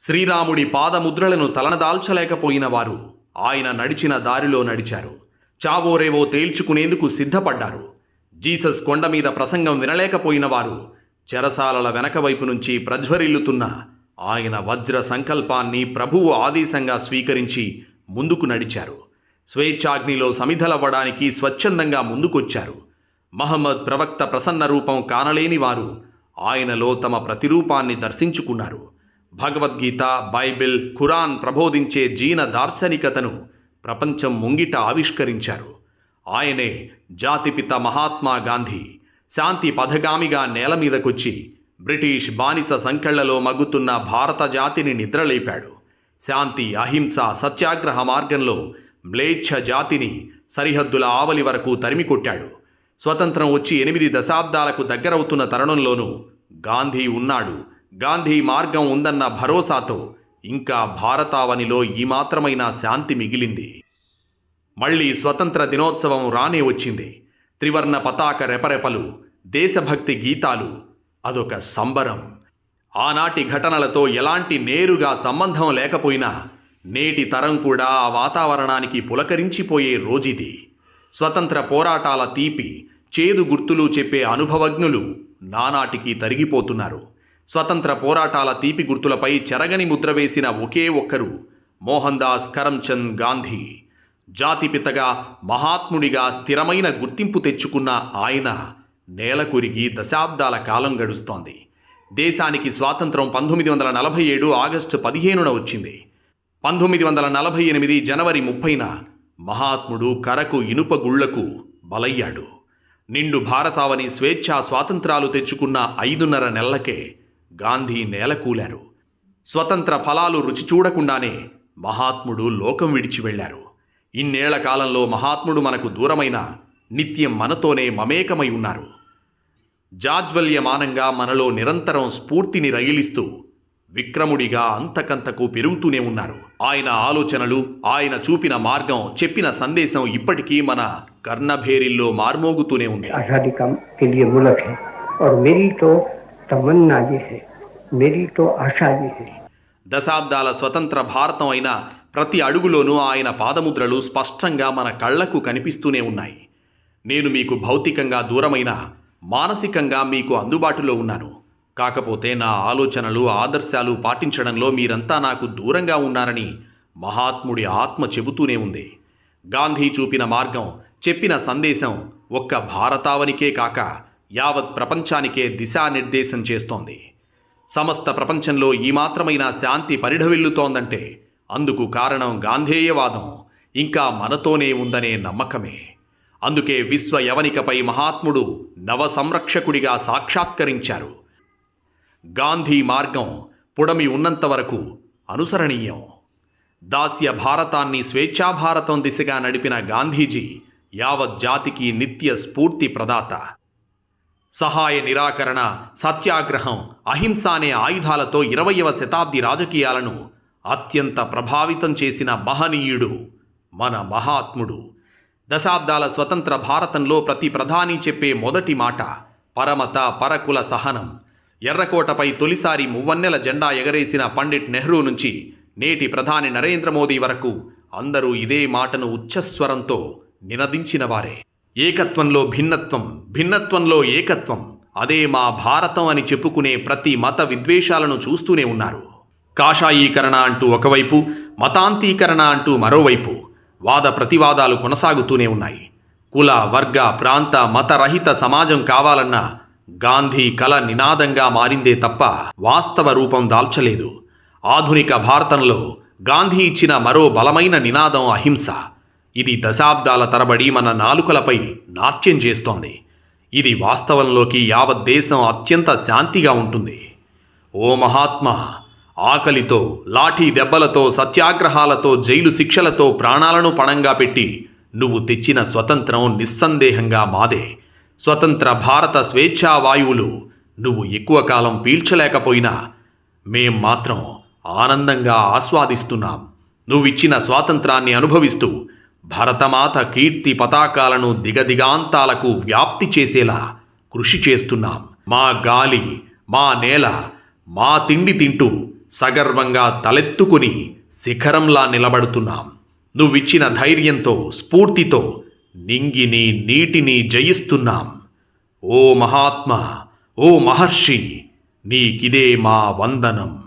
శ్రీరాముడి పాదముద్రలను తలనదాల్చలేకపోయిన వారు ఆయన నడిచిన దారిలో నడిచారు. చావోరేవో తేల్చుకునేందుకు సిద్ధపడ్డారు. జీసస్ కొండ మీద ప్రసంగం వినలేకపోయిన వారు చెరసాలల వెనకవైపు నుంచి ప్రజ్వరిల్లుతున్న ఆయన వజ్ర సంకల్పాన్ని ప్రభువు ఆదేశంగా స్వీకరించి ముందుకు నడిచారు. స్వేచ్ఛాగ్నిలో సమిధలవ్వడానికి స్వచ్ఛందంగా ముందుకొచ్చారు. మహమ్మద్ ప్రవక్త ప్రసన్న రూపం కానలేని వారు ఆయనలో తమ ప్రతిరూపాన్ని దర్శించుకున్నారు. భగవద్గీత, బైబిల్, ఖురాన్ ప్రబోధించే జీన దార్శనికతను ప్రపంచం ముంగిట ఆవిష్కరించారు. ఆయనే జాతిపిత మహాత్మా గాంధీ. శాంతి పథగామిగా నేల మీదకొచ్చి బ్రిటిష్ బానిస సంకెళ్లలో మగ్గుతున్న భారత జాతిని నిద్రలేపాడు. శాంతి, అహింస, సత్యాగ్రహ మార్గంలో మ్లేచ్ఛ జాతిని సరిహద్దుల ఆవలి వరకు తరిమికొట్టాడు. స్వతంత్రం వచ్చి 8 దశాబ్దాలకు దగ్గరవుతున్న తరుణంలోనూ గాంధీ ఉన్నాడు. గాంధీ మార్గం ఉందన్న భరోసాతో ఇంకా భారతావనిలో ఈ మాత్రమైన శాంతి మిగిలింది. మళ్ళీ స్వతంత్ర దినోత్సవం రానే వచ్చింది. త్రివర్ణ పతాక రెపరెపలు, దేశభక్తి గీతాలు, అదొక సంబరం. ఆనాటి ఘటనలతో ఎలాంటి నేరుగా సంబంధం లేకపోయినా నేటి తరం కూడా ఆ వాతావరణానికి పులకరించిపోయే రోజుది. స్వతంత్ర పోరాటాల తీపి, చేదు గుర్తులు చెప్పే అనుభవజ్ఞులు నానాటికి తరిగిపోతున్నారు. స్వతంత్ర పోరాటాల తీపి గుర్తులపై చెరగని ముద్ర వేసిన ఒకే ఒక్కరు మోహన్ దాస్ కరమ్చంద్ గాంధీ. జాతిపితగా, మహాత్ముడిగా స్థిరమైన గుర్తింపు తెచ్చుకున్న ఆయన నేలకొరిగి దశాబ్దాల కాలం గడుస్తోంది. దేశానికి స్వాతంత్రం 1947 ఆగస్టు 15న వచ్చింది. 1948 జనవరి 30న మహాత్ముడు కరకు ఇనుప గుళ్లకు బలయ్యాడు. నిండు భారతావని స్వేచ్ఛా స్వాతంత్రాలు తెచ్చుకున్న 5.5 నెలలకే గాంధీ నేలకూలారు. స్వతంత్ర ఫలాలు రుచి చూడకుండానే మహాత్ముడు లోకం విడిచి వెళ్లారు. ఇన్నేళ్ల కాలంలో మహాత్ముడు మనకు దూరమైన నిత్యం మనతోనే మమేకమై ఉన్నారు. జాజ్వల్యమానంగా మనలో నిరంతరం స్ఫూర్తిని రగిలిస్తూ విక్రముడిగా అంతకంతకు పెరుగుతూనే ఉన్నారు. ఆయన ఆలోచనలు, ఆయన చూపిన మార్గం, చెప్పిన సందేశం ఇప్పటికీ మన కర్ణభేరిల్లో మార్మోగుతూనే ఉంది. దశాబ్దాల స్వతంత్ర భారతం అయిన ప్రతి అడుగులోనూ ఆయన పాదముద్రలు స్పష్టంగా మన కళ్లకు కనిపిస్తూనే ఉన్నాయి. నేను మీకు భౌతికంగా దూరమైన, మానసికంగా మీకు అందుబాటులో ఉన్నాను. కాకపోతే నా ఆలోచనలు, ఆదర్శాలు పాటించడంలో మీరంతా నాకు దూరంగా ఉన్నారని మహాత్ముడి ఆత్మ చెబుతూనే ఉంది. గాంధీ చూపిన మార్గం, చెప్పిన సందేశం ఒక్క భారతావనికే కాక యావత్ ప్రపంచానికే దిశానిర్దేశం చేస్తోంది. సమస్త ప్రపంచంలో ఈ మాత్రమైన శాంతి పరిఢవిల్లుతోందంటే అందుకు కారణం గాంధేయవాదం ఇంకా మనతోనే ఉందనే నమ్మకమే. అందుకే విశ్వ యవనికపై మహాత్ముడు నవ సంరక్షకుడిగా సాక్షాత్కరించారు. గాంధీ మార్గం పుడమి ఉన్నంత వరకు అనుసరణీయం. దాస్య భారతాన్ని స్వేచ్ఛాభారతం దిశగా నడిపిన గాంధీజీ యావత్ జాతికి నిత్య స్ఫూర్తి ప్రదాత. సహాయ నిరాకరణ, సత్యాగ్రహం, అహింస అనే ఆయుధాలతో 20వ శతాబ్ది రాజకీయాలను అత్యంత ప్రభావితం చేసిన మహనీయుడు మన మహాత్ముడు. దశాబ్దాల స్వతంత్ర భారతంలో ప్రతి ప్రధాని చెప్పే మొదటి మాట పరమత, పరకుల సహనం. ఎర్రకోటపై తొలిసారి మువ్వన్నెల జెండా ఎగరేసిన పండిట్ నెహ్రూ నుంచి నేటి ప్రధాని నరేంద్ర మోదీ వరకు అందరూ ఇదే మాటను ఉచ్చస్వరంతో నినదించిన వారే. ఏకత్వంలో భిన్నత్వం, భిన్నత్వంలో ఏకత్వం, అదే మా భారతం అని చెప్పుకునే ప్రతి మత విద్వేషాలను చూస్తూనే ఉన్నారు. కాషాయీకరణ అంటూ ఒకవైపు, మతాంతీకరణ అంటూ మరోవైపు వాద ప్రతివాదాలు కొనసాగుతూనే ఉన్నాయి. కుల, వర్గ, ప్రాంత, మతరహిత సమాజం కావాలన్న గాంధీ కల నినాదంగా మారిందే తప్ప వాస్తవ రూపం దాల్చలేదు. ఆధునిక భారతంలో గాంధీ ఇచ్చిన మరో బలమైన నినాదం అహింస. ఇది దశాబ్దాల తరబడి మన నాలుకలపై నాట్యం చేస్తోంది. ఇది వాస్తవంలోకి యావత్ దేశం అత్యంత శాంతిగా ఉంటుంది. ఓ మహాత్మా, ఆకలితో, లాఠీ దెబ్బలతో, సత్యాగ్రహాలతో, జైలు శిక్షలతో ప్రాణాలను పణంగా పెట్టి నువ్వు తెచ్చిన స్వతంత్రం నిస్సందేహంగా మాదే. స్వతంత్ర భారత స్వేచ్ఛా వాయువులు నువ్వు ఎక్కువ కాలం పీల్చలేకపోయినా మేం మాత్రం ఆనందంగా ఆస్వాదిస్తున్నాం. నువ్విచ్చిన స్వాతంత్రాన్ని అనుభవిస్తూ భరతమాత కీర్తి పతాకాలను దిగదిగాంతాలకు వ్యాప్తి చేసేలా కృషి చేస్తున్నాం. మా గాలి, మా నేల, మా తిండి తింటూ సగర్వంగా తలెత్తుకుని శిఖరంలా నిలబడుతున్నాం. నువ్విచ్చిన ధైర్యంతో, స్ఫూర్తితో నింగిని, నీటిని జయిస్తున్నాం. ఓ మహాత్మా, ఓ మహర్షి, నీకిదే మా వందనం.